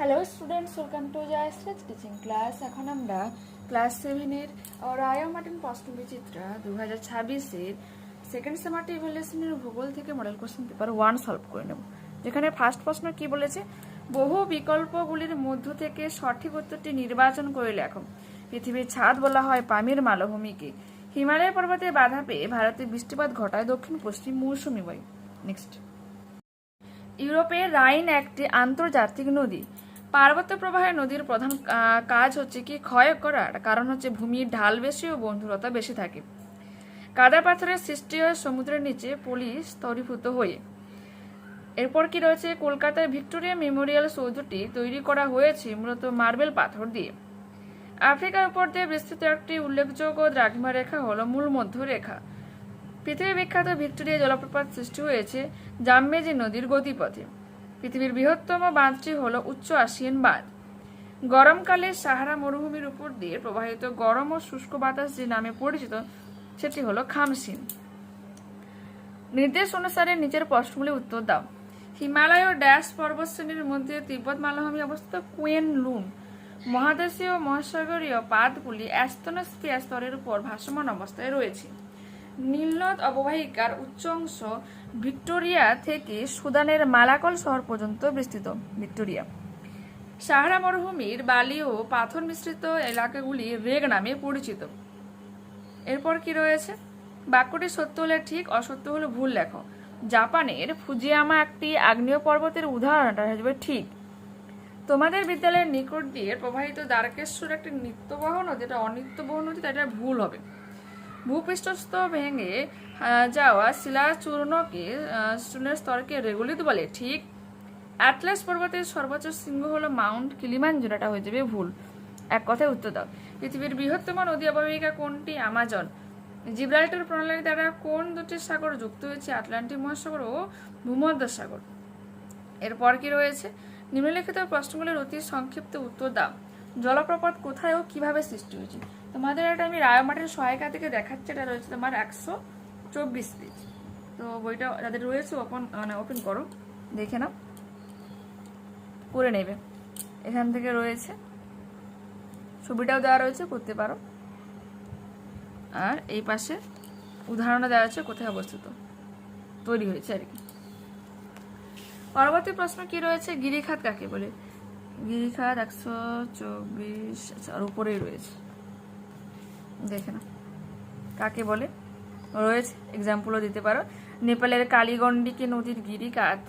Hello students, welcome to Jayashree teaching class. এখন আমরা class 7-এর রায় Martin প্রশ্ন বিচিত্রা 2026-এর সেকেন্ড সেমারটি ইভ্যালুয়েশনের ভূগোল থেকে মডেল কোশ্চেন পেপার 1 সলভ করে নেব। যেখানে ফার্স্ট প্রশ্ন কি বলেছে, বহু বিকল্পগুলির মধ্য থেকে সঠিক উত্তরটি নির্বাচন করে লেখো। পৃথিবীর ছাদ বলা হয় পামির মালভূমিকে। হিমালয় পর্বতে বাধা পেয়ে ভারতে বৃষ্টিপাত ঘটায় দক্ষিণ পশ্চিম মৌসুমী বায়ু। নেক্সট, ইউরোপের রাইন একটি আন্তর্জাতিক নদী। পার্বত্য প্রবাহের নদীর প্রধান কাজ হচ্ছে কি ক্ষয় করার, কারণ হচ্ছে ভূমির ঢাল বেশি ও বন্ধুরতা বেশি থাকে। কাদা পাথরের সৃষ্টি হয় সমুদ্রের নিচে পলি স্তরীভূত হয়ে। এরপর কি রয়েছে, কলকাতার ভিক্টোরিয়া মেমোরিয়াল সৌধটি তৈরি করা হয়েছে মূলত মার্বেল পাথর দিয়ে। আফ্রিকার উপর দিয়ে বিস্তৃত একটি উল্লেখযোগ্য দ্রাঘিমা রেখা হল মূল মধ্য রেখা। পৃথিবী বিখ্যাত ভিক্টোরিয়া জলপ্রপাত সৃষ্টি হয়েছে জামবেজি নদীর গতিপথে। পৃথিবীর বৃহত্তম বাঁধটি হল উচ্চ আসিয়ান বাঁধ। গরমকালে সাহারা মরুভূমির উপর দিয়ে প্রবাহিত গরম ও শুষ্ক বাতাস যে নামে পরিচিত সেটি হল খামসিন। নির্দেশ অনুসারে নিচের প্রশ্নগুলি উত্তর দাও। হিমালয় ও ড্যাশ পর্বতশ্রেণীর মধ্যে তিব্বত মালভূমি অবস্থিত কুয়েন লুন। মহাদেশীয় ও মহাসাগরীয় পাতগুলি অ্যাস্তনোস্ফিয়ার স্তরের উপর ভাসমান অবস্থায় রয়েছে। নীলনদ অববাহিকার উচ্চ অংশ ভিক্টোরিয়া থেকে সুদানের মালাকল শহর পর্যন্ত বিস্তৃত। ভিক্টোরিয়া সাহারা মরুভূমির বালি ও পাথর মিশ্রিত এলাকাগুলি রেগ নামে পরিচিত। এরপর কি রয়েছে, বাক্যটি সত্য হলে ঠিক, অসত্য হলে ভুল লেখো। জাপানের ফুজিয়ামা একটি আগ্নেয় পর্বতের উদাহরণটা হিসেবে ঠিক। তোমাদের বিদ্যালয়ের নিকট দিয়ে প্রবাহিত দ্বারকেশ্বর একটি নিত্যবহ নদী, এটা অনিত্যবহ নদী, এটা ভুল হবে। ভূপৃষ্ঠস্থ ভেঙে যাওয়া শিলাচূর্ণকে চূর্ণের স্তরকে রেগুলিত বলে ঠিক। অ্যাটলাস পর্বতের সর্বোচ্চ শৃঙ্গ হলো মাউন্ট কিলিমাঞ্জারো, এটা হয়ে যাবে ভুল। এক কথায় উত্তর দাও। পৃথিবীর বৃহত্তম নদী অববাহিকা কোনটি? আমাজন। জিব্রাল্টার প্রণালী দ্বারা কোন দুটি সাগর যুক্ত হয়েছে? আটলান্টিক মহাসাগর ও ভূমধ্য সাগর। এরপর কি রয়েছে, নিম্নলিখিত প্রশ্নগুলির অতি সংক্ষিপ্ত উত্তর দাও। জলপ্রপাত কোথায় ও কিভাবে সৃষ্টি হয়েছে? তোমাদের এটা আমি রায় মার্টিন সহায়িকা থেকে দেখাচ্ছি, এটা রয়েছে তোমার 124 পেজ। তো বইটা যাদের রয়েছে ওপেন করো, দেখে নাও, করে নেবে। এখান থেকে রয়েছে, ছবিটাও দেওয়া রয়েছে, করতে পারো। আর এই পাশে উদাহরণ দেওয়া আছে কোথায় অবস্থিত তৈরি হয়েছে আর কি। পরবর্তী প্রশ্ন কি রয়েছে, গিরিখাত কাকে বলে? গিরিখাত 124, আচ্ছা, আর উপরেই রয়েছে, দেখে না কাকে বলে রয়েছে, এক্সাম্পলও দিতে পারো। নেপালের কালীগণ্ডকী নদীর গিরিখাত।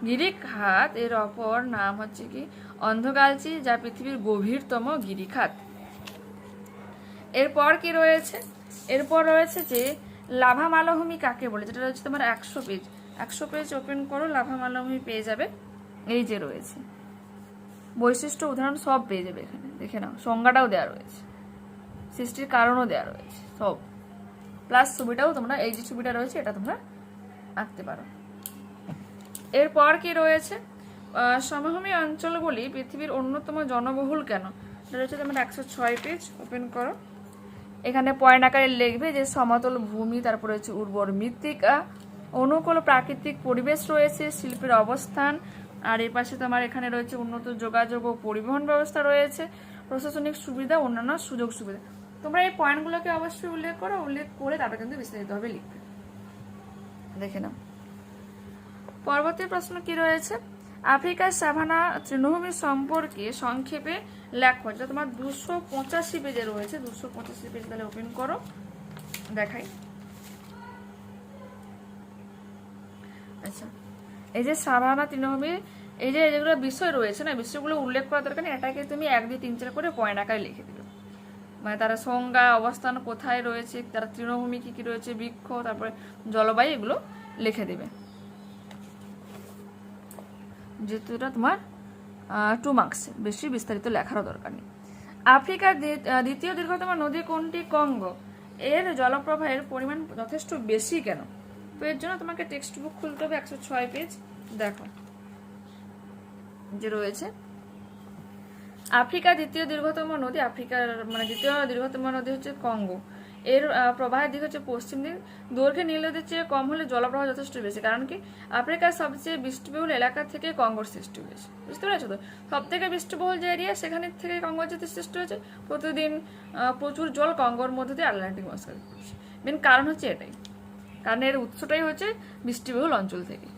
গিরিখাত এর অপর নাম হচ্ছে কি অন্ধকালচি, যা পৃথিবীর গভীরতম গিরিখাত। এরপর কি রয়েছে, এরপর রয়েছে যে লাভা মালভূমি কাকে বলে, যেটা রয়েছে তোমার 100 পেজ ওপেন করো, লাভা মালভূমি পেয়ে যাবে। এই যে রয়েছে বৈশিষ্ট্য উদাহরণ সব পেয়ে যাবে এখানে, দেখে নাও, সংজ্ঞাটাও দেওয়া রয়েছে, সৃষ্টির কারণও দেওয়া রয়েছে সব, প্লাস ছবিটাও তোমরা, এই যে ছবিটা রয়েছে এটা তোমরা আঁকতে পারো। এরপর কি রয়েছে, সমভূমি অঞ্চলগুলি পৃথিবীর অন্যতম জনবহুল কেন? এটা রয়েছে তোমার 106 পেজ ওপেন করো। এখানে পয়েন্ট আকারে লিখবে যে সমতল ভূমি, তারপরে হচ্ছে উর্বর মৃত্তিকা, অনুকূল প্রাকৃতিক পরিবেশ রয়েছে, শিল্পের অবস্থান, আর এই পাশে তোমার এখানে রয়েছে উন্নত যোগাযোগ ও পরিবহন ব্যবস্থা রয়েছে, প্রশাসনিক সুবিধা, অন্যান্য সুযোগ সুবিধা। তোমরা এই পয়েন্টগুলোকে অবশ্যই উল্লেখ করো, উল্লেখ করে তারপরে কিন্তু বিস্তারিতভাবে লিখবে, দেখে নাও। পরবর্তী প্রশ্ন কি রয়েছে, আফ্রিকার সাভানা তৃণভূমি সম্পর্কে সংক্ষেপে লেখো। যেটা তোমার 285 পেজে রয়েছে, 285 পেজ, তাহলে ওপেন করো, দেখাই। আচ্ছা, এই যে সাভানা তৃণভূমি, এই যে যেগুলো বিষয় রয়েছে না, বিষয়গুলো উল্লেখ করা দরকার নেই, এটাকে তুমি 1, 2, 3, 4 করে পয়েন্ট আকারে লিখে দিবে। মানে তারা সংজ্ঞা, অবস্থান কোথায় রয়েছে, তারা তৃণভূমি কি কি রয়েছে, বৃক্ষ, তারপরে জলবায়ু, এগুলো লিখে দিবে, যেহেতু এটা তোমার 2 মার্কস, বেশি বিস্তারিত লেখারও দরকার নেই। আফ্রিকার দ্বিতীয় দীর্ঘতম নদী কোনটি? কঙ্গো। এর জলপ্রবাহের পরিমাণ যথেষ্ট বেশি কেন? তো এর জন্য তোমাকে টেক্সট বুক খুলতে হবে, 106 পেজ, দেখো যে রয়েছে আফ্রিকার দ্বিতীয় দীর্ঘতম নদী, আফ্রিকার দ্বিতীয় দীর্ঘতম নদী হচ্ছে কঙ্গো। এর প্রবাহের দিক হচ্ছে পশ্চিম দিক। দৈর্ঘ্যে নীল নদীর চেয়ে কম হলে জলপ্রবাহ যথেষ্ট বেশি, কারণ কি আফ্রিকার সবচেয়ে বৃষ্টিবহুল এলাকা থেকে কঙ্গোর সৃষ্টি হয়েছে। বুঝতে পেরেছো তো? সব থেকে বৃষ্টিবহুল যে এরিয়া সেখানে থেকে কঙ্গোর যেতে সৃষ্টি হয়েছে। প্রতিদিন প্রচুর জল কঙ্গোর মধ্যে দিয়ে আটলান্টিক মহাসাগরে পড়ছে। মেন কারণ হচ্ছে এটাই, কারণ এর উৎসটাই হচ্ছে বৃষ্টিবহুল অঞ্চল থেকে।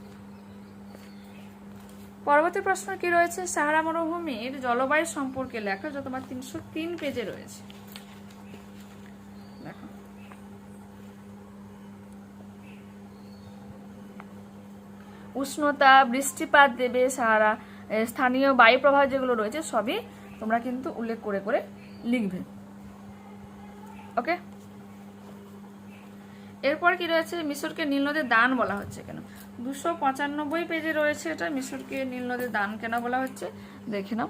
পরবর্তী প্রশ্ন কি রয়েছে, সাহারা মরুভূমির জলবায়ু সম্পর্কে লেখা, যা তোমার 303 পেজে রয়েছে। দেখো, উষ্ণতা, বৃষ্টিপাত দেবে, সাহারা স্থানীয় বায়ু প্রবাহ যেগুলো রয়েছে সবই তোমরা কিন্তু উল্লেখ করে করে লিখবে। ওকে, এরপর কি রয়েছে, মিশরকে নীল নদের দান বলা হচ্ছে কেন? 295 পেজে রয়েছে এটা, মিশরকে নীল নদের দান কেন বলা হচ্ছে দেখে নাও।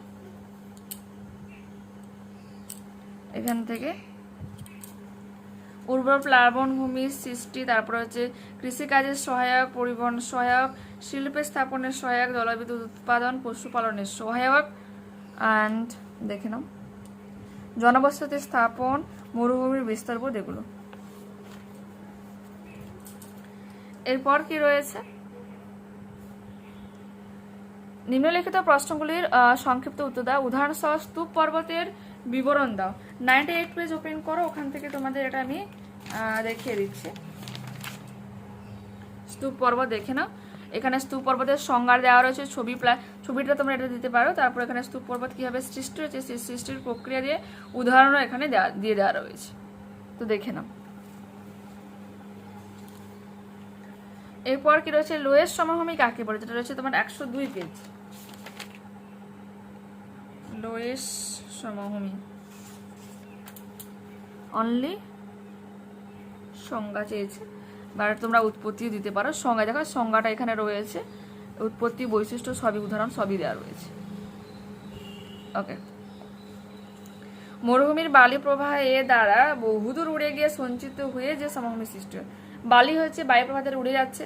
এখান থেকে উর্বর প্লাবন ভূমির সৃষ্টি, তারপর হচ্ছে কৃষিকাজের সহায়ক, পরিবহন সহায়ক, শিল্পের স্থাপনের সহায়ক, জলবিদ্যুৎ উৎপাদন, পশুপালনের সহায়ক, অ্যান্ড দেখে নাও জনবসতি স্থাপন, মরুভূমির বিস্তার বোধ, এগুলো। এরপর কি রয়েছে, নিম্নলিখিত প্রশ্নগুলির সংক্ষিপ্ত উত্তর দাও। উদাহরণসহ স্তূপ পর্বতের বিবরণ দাও। 98 পেজ ওপেন করো, ওখান থেকে তোমাদের এটা আমি দেখিয়ে দিচ্ছি। স্তূপ পর্বত দেখে নাও। এখানে স্তূপ পর্বতের সংজ্ঞা দেওয়া রয়েছে, ছবিটা তোমরা এটা দিতে পারো। তারপর এখানে স্তূপ পর্বত কিভাবে সৃষ্টি হয়েছে সেই সৃষ্টির প্রক্রিয়া দিয়ে উদাহরণও এখানে দিয়ে দেওয়া রয়েছে, তো দেখে নাও। এরপর কি রয়েছে, লোয়েস সমভূমি কাকে বলে, যেটা রয়েছে তোমার 102 পেজ। লোয়েস সমভূমি অনলি সংজ্ঞা চেয়েছে, বা তোমরা উৎপত্তিও দিতে পারো। সংজ্ঞা দেখো, সংজ্ঞাটা এখানে রয়েছে, উৎপত্তি, বৈশিষ্ট্য সবই, উদাহরণ সবই দেওয়া রয়েছে। ওকে, মরুভূমির বালি প্রবাহ এ দ্বারা বহুদূর উড়ে গিয়ে সঞ্চিত হয়ে যে সমভূমি সৃষ্টি হয়। বালি হচ্ছে বায়ু প্রবাহের উড়ে যাচ্ছে,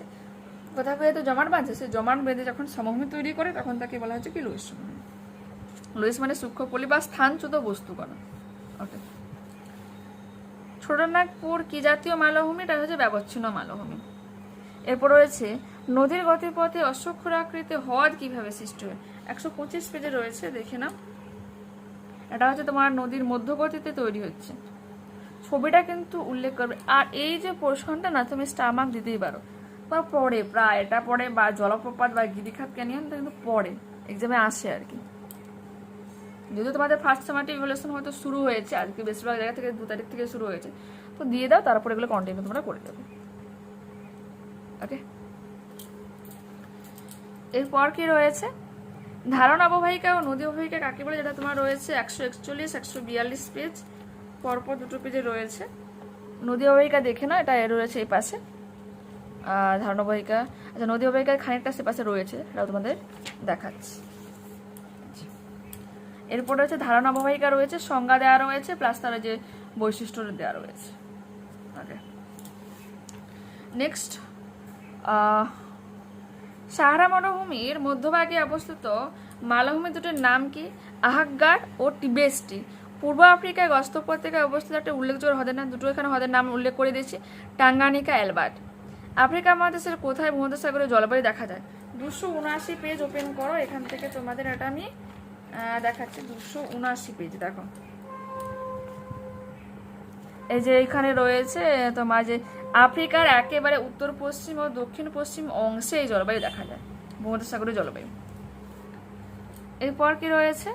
কোথাও কোথাও তো জমাট বাঁধছে, সে জমাট বেঁধে যখন সমভূমি তৈরি করে তখন তাকে বলা হচ্ছে কি লোয়েস সমভূমি। লোয়েস মানে সূক্ষ্ম পলি বা স্থানচ্যুত বস্তুকণা। ওকে, ছোটনাগপুর কি জাতীয় মালভূমি, এটা হচ্ছে ব্যবচ্ছিন্ন মালভূমি। এরপর রয়েছে নদীর গতিপথে অশ্বক্ষুরাকৃতি হ্রদ কিভাবে সৃষ্টি হয়, 125 পেজে রয়েছে, দেখে নাও। এটা হচ্ছে তোমার নদীর মধ্যগতিতে তৈরি হচ্ছে, ছবিটা কিন্তু উল্লেখ করবে। আর এই যে পোর্শনটা না, তুমি স্টার দিতেই পারো, বা পরে প্রায় এটা পরে, বা জলপ্রপাত বা গিরিখাত ক্যানিয়ন কিন্তু পরে এক্সামে আসে আর কি। যদিও তোমাদের ফার্স্ট সেমেস্টার ইভ্যালুয়েশন হয়তো শুরু হয়েছে আজকে, বেশিরভাগ জায়গা থেকে 2 তারিখ থেকে শুরু হয়েছে, তো দিয়ে দাও, তারপর এগুলো কন্টিনিউ তোমরা করে দেবে। ওকে, এরপর কি রয়েছে, ধারণা অববাহিকা ও নদী অববাহিকা কাকে বলে, যেটা তোমার রয়েছে 141 142 পেজ, পরপর 2 পেজে রয়েছে। নদী অববাহিকা দেখে নাও, এটা রয়েছে এই পাশে, ধারণা অববাহিকা, আচ্ছা নদী অববাহিকার খানিকটা সে পাশে রয়েছে, এটাও তোমাদের দেখাচ্ছি। এরপর রয়েছে ধারণা অববাহিকা রয়েছে, সংজ্ঞা দেওয়া রয়েছে, প্লাস তার যে বৈশিষ্ট্য দেওয়া রয়েছে। ওকে, নেক্সট, সাহারা মরুভূমির মধ্যভাগে অবস্থিত মালভূমি দুটির নাম কি, আহাগ্গার ও টিবেস্টি। পূর্ব আফ্রিকায় গস্ত উপত্যকায় অবস্থিত একটা উল্লেখযোগ্য হ্রদের নাম, দুটো এখানে হ্রদের নাম উল্লেখ করে দিয়েছি, টাঙ্গানিকা, অ্যালবার্ট। আফ্রিকা মহাদেশের কোথায় ভূমধ্যসাগরের জলবায়ু দেখা যায়, 279 পেজ ওপেন করো, এখান থেকে তোমাদের এটা আমি দেখাচ্ছি। 279 পেজ দেখো, এই যে এখানে রয়েছে তোমার যে আফ্রিকার একেবারে উত্তর পশ্চিম ও দক্ষিণ পশ্চিম অংশে এই জলবায়ু দেখা যায়, ভূমধ্যসাগরের জলবায়ু। এরপর কি রয়েছে,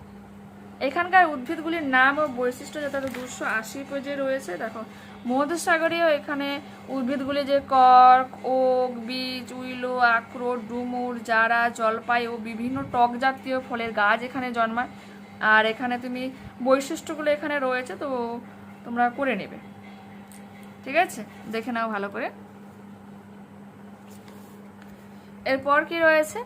এখানকার উদ্ভিদগুলির নাম ও বৈশিষ্ট্য, যেটা 280 পেজে রয়েছে। দেখো, ভূমধ্যসাগরীয় এখানে উদ্ভিদগুলি যে কর্ক, ওক, বীজ, উইলো, আখরোট, ডুমুর, জারা, জলপাই ও বিভিন্ন টক জাতীয় ফলের গাছ এখানে জন্মায়। আর এখানে তুমি বৈশিষ্ট্যগুলো এখানে রয়েছে, তো তোমরা করে নেবে, ঠিক আছে, দেখে নাও ভালো করে। এরপর কি রয়েছে,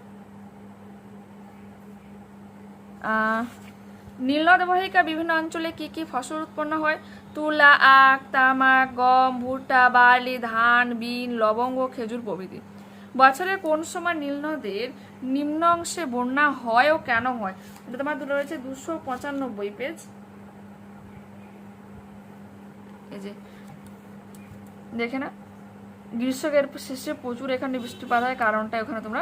নীলনদ অববাহিকা বিভিন্ন অঞ্চলে কি কি ফসল উৎপন্ন হয়, তুলা, আখ, তামাক, গম, ভুট্টা, বার্লি, ধান, বিন, লবঙ্গ, খেজুর প্রভৃতি। বছরের কোন সময় নীলনদের নিম্ন অংশে বন্যা হয় ও কেন হয়, এটা তোমার দুটো রয়েছে 295 পেজ। এই যে দেখে না, গ্রীষ্মের শেষে প্রচুর এখানে বৃষ্টিপাত হয়, কারণটা ওখানে তোমরা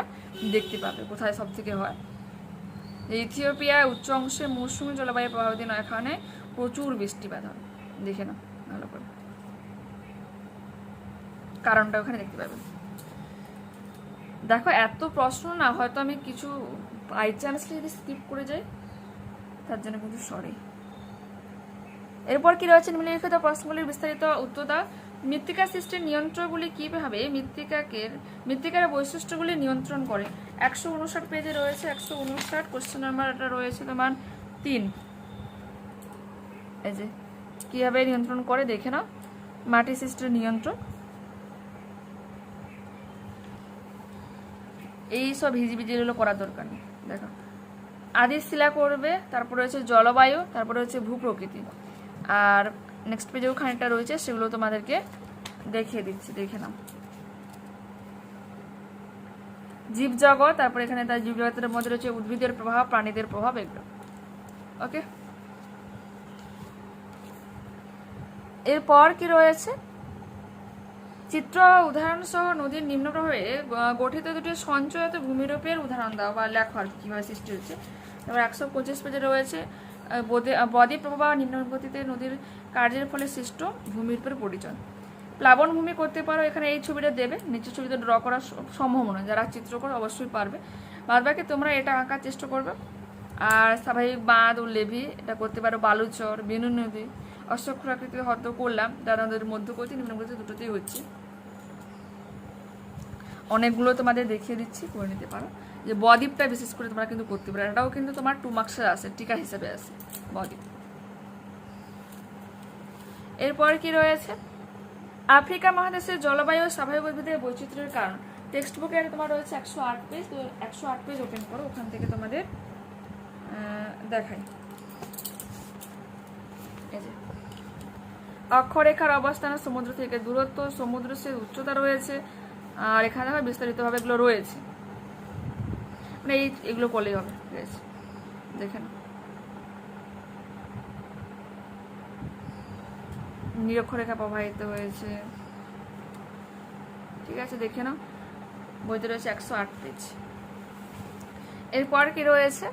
দেখতে পাবে কোথায় সব থেকে হয়। ইথিওপিয়ায় উচ্চ অংশে মৌসুমী জলবায়ু প্রভাবিত নয়, এখানে প্রচুর বৃষ্টিপাত হয়। দেখে না ভালো করে, কারণটা ওখানে দেখতে পাবে। দেখো এত প্রশ্ন না, হয়তো আমি কিছু বাই চান্স যদি স্কিপ করে যাই তার জন্য কিন্তু সরি। এরপর কি রয়েছে নিম্নলিখিত প্রশ্নগুলির বিস্তারিত উত্তর দাও। মৃত্তিকা সৃষ্টির নিয়ন্ত্রকগুলি কিভাবে মৃত্তিকার বৈশিষ্ট্যগুলি নিয়ন্ত্রণ করে? 159 পেজে রয়েছে, 159 কোশ্চেন নাম্বার এটা রয়েছে তোমার 3। এই যে কিভাবে নিয়ন্ত্রণ করে দেখে নাও, মাটি সৃষ্টির নিয়ন্ত্রণ। এই সব হিজিবিজিগুলো করার দরকার নেই। দেখো আদি শিলা করবে, তারপর রয়েছে জলবায়ু, তারপরে হচ্ছে ভূপ্রকৃতি, আর নেক্সট পেজেও খানিকটা রয়েছে, সেগুলো তোমাদেরকে দেখিয়ে দিচ্ছি, দেখে নাও। জীবজগৎ, তারপর এখানে তার জীবজগতের মধ্যে রয়েছে উদ্ভিদের প্রভাব, প্রাণীদের প্রভাব, এগুলো ওকে। এরপর কি রয়েছে, চিত্র উদাহরণ সহ নদীর নিম্ন প্রভাবে গঠিত দুটি সঞ্চয়িত ভূমিরূপের উদাহরণ দাও বা লেখো আর কিভাবে সৃষ্টি হচ্ছে। তারপর 125 পেজে রয়েছে বদ্বীপ প্রবাহ বা নিম্নগতিতে নদীর কার্যের ফলে সৃষ্ট ভূমিরূপের পরিচয়। প্লাবন ভূমি করতে পারো, এখানে এই ছবিটা দেবে, নিচের ছবিতে ড্র করা সম্ভব নয়, যারা চিত্রকর অবশ্যই পারবে, বাদ বাকি তোমরা এটা আঁকার চেষ্টা করবে। আর স্বাভাবিক বাঁধ ও লেভি এটা করতে পারো, বালুচর, বেনু নদী, অশ্বক্ষুরাকৃতি হয়তো করলাম, যারা নদীর মধ্যগতি নিম্নগতি দুটোতেই হচ্ছে। অনেকগুলো তোমাদের দেখিয়ে দিচ্ছি, করে নিতে পারো। যে বদ্বীপটা বিশেষ করে তোমরা কিন্তু করতে পারো, এটাও কিন্তু তোমার 2 মার্কসের আছে, টিকা হিসেবে আছে বদ্বীপ। এরপর কি রয়েছে, আফ্রিকা মহাদেশের জলবায়ু ও স্বাভাবিক উদ্ভিদের বৈচিত্র্যের কারণ। টেক্সট বুকে তোমার রয়েছে 108 পেজ, তো 108 পেজ ওপেন করো, ওখান থেকে তোমাদের দেখাই। এই যে অক্ষরেখার অবস্থান সমুদ্র থেকে দূরত্ব, সমুদ্রের উচ্চতা রয়েছে, আর এখানে দেখো বিস্তারিতভাবে এগুলো রয়েছে, মানে এগুলো করলেই হবে, ঠিক আছে, দেখে নাও। নিরক্ষরেখা প্রবাহিত হয়েছে, ঠিক আছে, দেখে নাও, বইতে রয়েছে 108 পেজ। এরপর কি রয়েছে,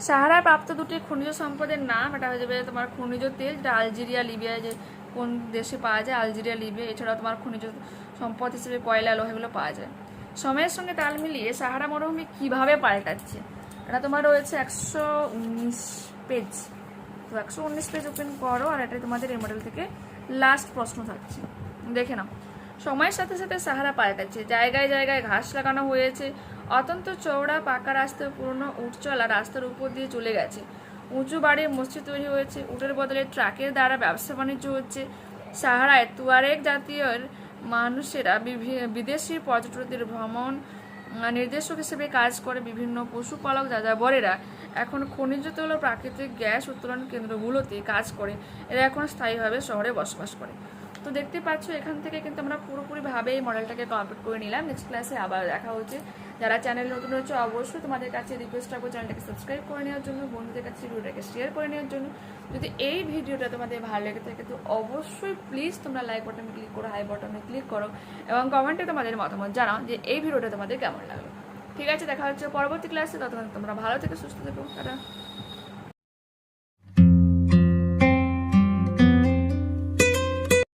সাহারা প্রাপ্ত দুটি খনিজ সম্পদের নাম, এটা হয়ে যাবে তোমার খনিজ তেল, যেটা আলজেরিয়া লিবিয়ায়, যে কোন দেশে পাওয়া যায়, আলজেরিয়া লিবিয়া। এছাড়াও তোমার খনিজ সম্পদ হিসেবে কয়লা, লোহা, এগুলো পাওয়া যায়। সময়ের সঙ্গে তাল মিলিয়ে সাহারা মরুভূমি কিভাবে পাল্টাচ্ছে, এটা তোমার রয়েছে 119 পেজ, তো 119 পেজ ওপেন করো, আর এটা তোমাদের এই মডেল থেকে লাস্ট প্রশ্ন থাকছে, দেখে নাও। সময়ের সাথে সাথে সাহারা পাল্টাচ্ছে, জায়গায় জায়গায় ঘাস লাগানো হয়েছে, অত্যন্ত চওড়া পাকা রাস্তায় পুরনো উট চলা রাস্তার উপর দিয়ে চলে গেছে, উঁচু বাড়ির মসজিদ তৈরি হয়েছে, উটের বদলে ট্রাকের দ্বারা ব্যবসা বাণিজ্য হচ্ছে। সাহারায় তুয়ারেগ জাতীয় মানুষেরা বিদেশি পর্যটকদের ভ্রমণ নির্দেশক হিসেবে কাজ করে, বিভিন্ন পশুপালক যাযাবরেরা এখন খনিজ তেল ও প্রাকৃতিক গ্যাস উত্তোলন কেন্দ্রগুলোতে কাজ করে, এরা এখন স্থায়ীভাবে শহরে বসবাস করে। তো দেখতে পাচ্ছ এখান থেকে কিন্তু আমরা পুরোপুরিভাবে এই মডেলটাকে কমপ্লিট করে নিলাম। নেক্সট ক্লাসে আবার দেখা হচ্ছে। যারা চ্যানেল নতুন হচ্ছে অবশ্যই তোমাদের কাছে রিকোয়েস্ট রাখবো চ্যানেলটাকে সাবস্ক্রাইব করে নেওয়ার জন্য, বন্ধুদের কাছে ভিডিওটাকে শেয়ার করে নেওয়ার জন্য। যদি এই ভিডিওটা তোমাদের ভালো লেগে থাকে তো অবশ্যই প্লিজ তোমরা লাইক বাটনে ক্লিক করো, হাই বাটনে ক্লিক করো, এবং কমেন্টে তোমাদের মতামত জানাও যে এই ভিডিওটা তোমাদের কেমন লাগলো। ঠিক আছে, দেখা হচ্ছে পরবর্তী ক্লাসে, ততক্ষণ তোমরা ভালো থেকে সুস্থ থেকো, টাটা।